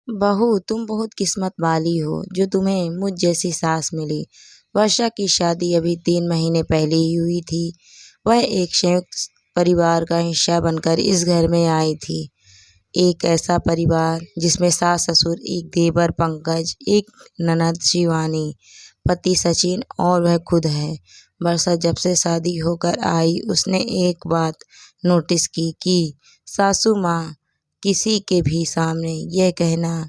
बहू, तुम बहुत किस्मत वाली हो जो तुम्हें मुझ जैसी सास मिली। वर्षा की शादी अभी 3 महीने पहले ही हुई थी। वह एक संयुक्त परिवार का हिस्सा बनकर इस घर में आई थी। एक ऐसा परिवार जिसमें सास ससुर, एक देवर पंकज, एक ननद शिवानी, पति सचिन और वह खुद है। वर्षा जब से शादी होकर आई उसने एक बात नोटिस की कि सासू माँ किसी के भी सामने यह कहना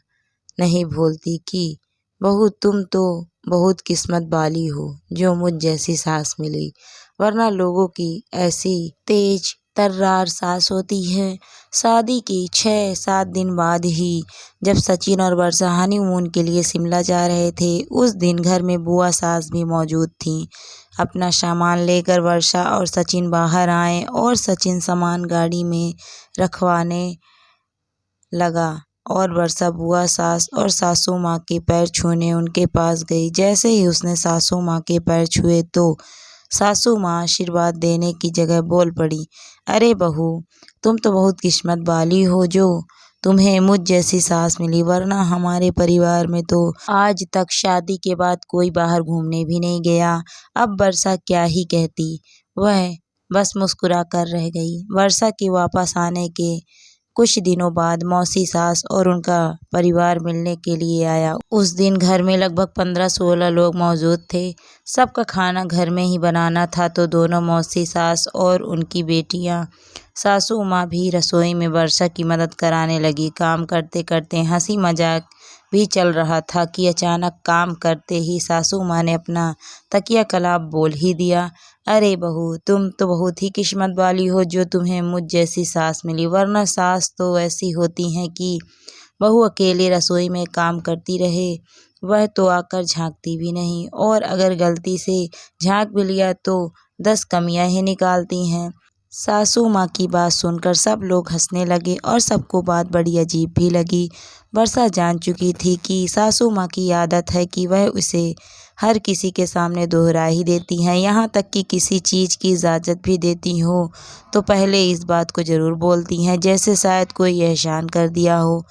नहीं भूलती कि बहू, तुम तो बहुत किस्मत वाली हो जो मुझ जैसी सास मिली। वरना लोगों की ऐसी तेज तर्रार सास होती है। शादी के 6-7 दिन बाद ही जब सचिन और वर्षा हनीमून के लिए शिमला जा रहे थे, उस दिन घर में बुआ सास भी मौजूद थीं। अपना सामान लेकर वर्षा और सचिन बाहर आए और सचिन सामान गाड़ी में रखवाने लगा और वर्षा बुआ सास और सासू माँ के पैर छूने उनके पास गई। जैसे ही उसने सासू माँ के पैर छुए तो सासू माँ आशीर्वाद देने की जगह बोल पड़ी, अरे बहू, तुम तो बहुत किस्मत वाली हो जो तुम्हें मुझ जैसी सास मिली। वरना हमारे परिवार में तो आज तक शादी के बाद कोई बाहर घूमने भी नहीं गया। अब वर्षा क्या ही कहती, वह बस मुस्कुरा कर रह गई। वर्षा के वापस आने के कुछ दिनों बाद मौसी सास और उनका परिवार मिलने के लिए आया। उस दिन घर में लगभग 15-16 लोग मौजूद थे। सबका खाना घर में ही बनाना था तो दोनों मौसी सास और उनकी बेटियां सासू माँ भी रसोई में वर्षा की मदद कराने लगी। काम करते करते हंसी मजाक भी चल रहा था कि अचानक काम करते ही सासू माँ ने अपना तकिया कलाप बोल ही दिया, अरे बहू, तुम तो बहुत ही किस्मत वाली हो जो तुम्हें मुझ जैसी सास मिली। वरना सास तो ऐसी होती हैं कि बहू अकेले रसोई में काम करती रहे, वह तो आकर झांकती भी नहीं, और अगर गलती से झांक भी लिया तो 10 कमियां ही निकालती हैं। सासू माँ की बात सुनकर सब लोग हंसने लगे और सबको बात बड़ी अजीब भी लगी। वर्षा जान चुकी थी कि सासू माँ की आदत है कि वह उसे हर किसी के सामने दोहरा ही देती हैं। यहाँ तक कि किसी चीज़ की इजाज़त भी देती हो तो पहले इस बात को ज़रूर बोलती हैं, जैसे शायद कोई एहसान कर दिया हो।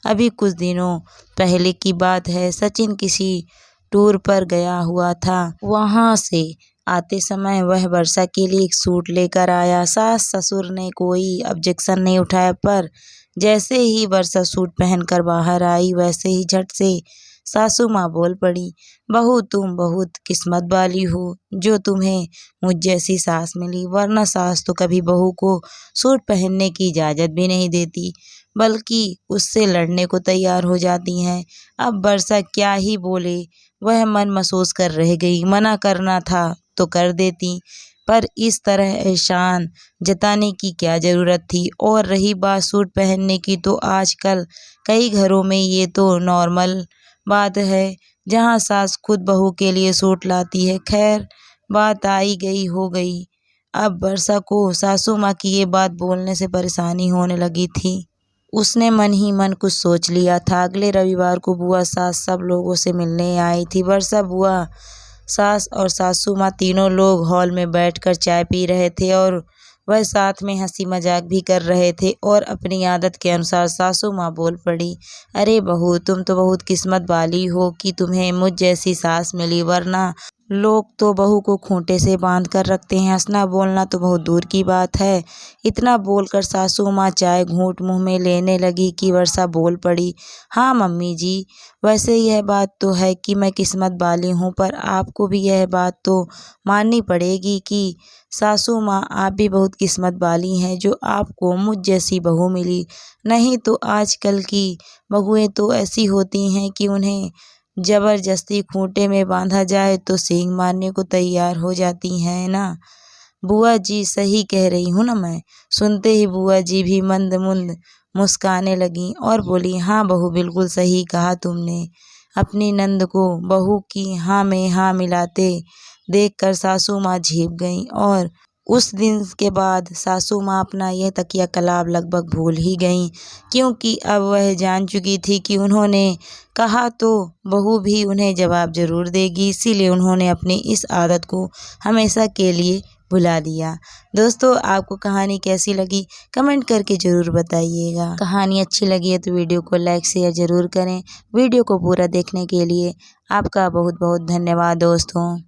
अभी कुछ दिनों पहले की बात है, सचिन किसी टूर पर गया हुआ था। वहाँ से आते समय वह वर्षा के लिए एक सूट लेकर आया। सास ससुर ने कोई ऑब्जेक्शन नहीं उठाया, पर जैसे ही वर्षा सूट पहनकर बाहर आई वैसे ही झट से सासू माँ बोल पड़ी, बहू, तुम बहुत किस्मत वाली हो जो तुम्हें मुझ जैसी सास मिली। वरना सास तो कभी बहू को सूट पहनने की इजाज़त भी नहीं देती, बल्कि उससे लड़ने को तैयार हो जाती हैं। अब वर्षा क्या ही बोले, वह मन महसूस कर रह गई। मना करना था तो कर देती, पर इस तरह एहसान जताने की क्या ज़रूरत थी। और रही बात सूट पहनने की, तो आजकल कई घरों में ये तो नॉर्मल बात है, जहाँ सास खुद बहू के लिए सूट लाती है। खैर, बात आई गई हो गई। अब वर्षा को सासू माँ की ये बात बोलने से परेशानी होने लगी थी। उसने मन ही मन कुछ सोच लिया था। अगले रविवार को बुआ सास सब लोगों से मिलने आई थी। वर्षा, बुआ सास और सासू माँ तीनों लोग हॉल में बैठकर चाय पी रहे थे और वह साथ में हंसी मजाक भी कर रहे थे। और अपनी आदत के अनुसार सासू माँ बोल पड़ी, अरे बहू, तुम तो बहुत किस्मत वाली हो कि तुम्हें मुझ जैसी सास मिली। वरना लोग तो बहू को खूंटे से बांध कर रखते हैं, हंसना बोलना तो बहुत दूर की बात है। इतना बोलकर सासू माँ चाय घूंट मुंह में लेने लगी कि वर्षा बोल पड़ी, हाँ मम्मी जी, वैसे यह बात तो है कि मैं किस्मत वाली हूँ, पर आपको भी यह बात तो माननी पड़ेगी कि सासू माँ, आप भी बहुत किस्मत वाली हैं जो आपको मुझ जैसी बहू मिली। नहीं तो आजकल की बहुएं तो ऐसी होती हैं कि उन्हें जबरदस्ती खूंटे में बांधा जाए तो सींग मारने को तैयार हो जाती हैं ना। बुआ जी, सही कह रही हूँ ना मैं? सुनते ही बुआ जी भी मंद मुंद मुस्काने लगीं और बोली, हाँ बहू, बिल्कुल सही कहा तुमने। अपनी नंद को बहू की हाँ में हाँ मिलाते देखकर सासू माँ झेप गईं और उस दिन के बाद सासू माँ अपना यह तकिया कलाप लगभग भूल ही गईं, क्योंकि अब वह जान चुकी थी कि उन्होंने कहा तो बहू भी उन्हें जवाब जरूर देगी। इसीलिए उन्होंने अपनी इस आदत को हमेशा के लिए भुला दिया। दोस्तों, आपको कहानी कैसी लगी कमेंट करके ज़रूर बताइएगा। कहानी अच्छी लगी है तो वीडियो को लाइक शेयर ज़रूर करें। वीडियो को पूरा देखने के लिए आपका बहुत बहुत धन्यवाद दोस्तों।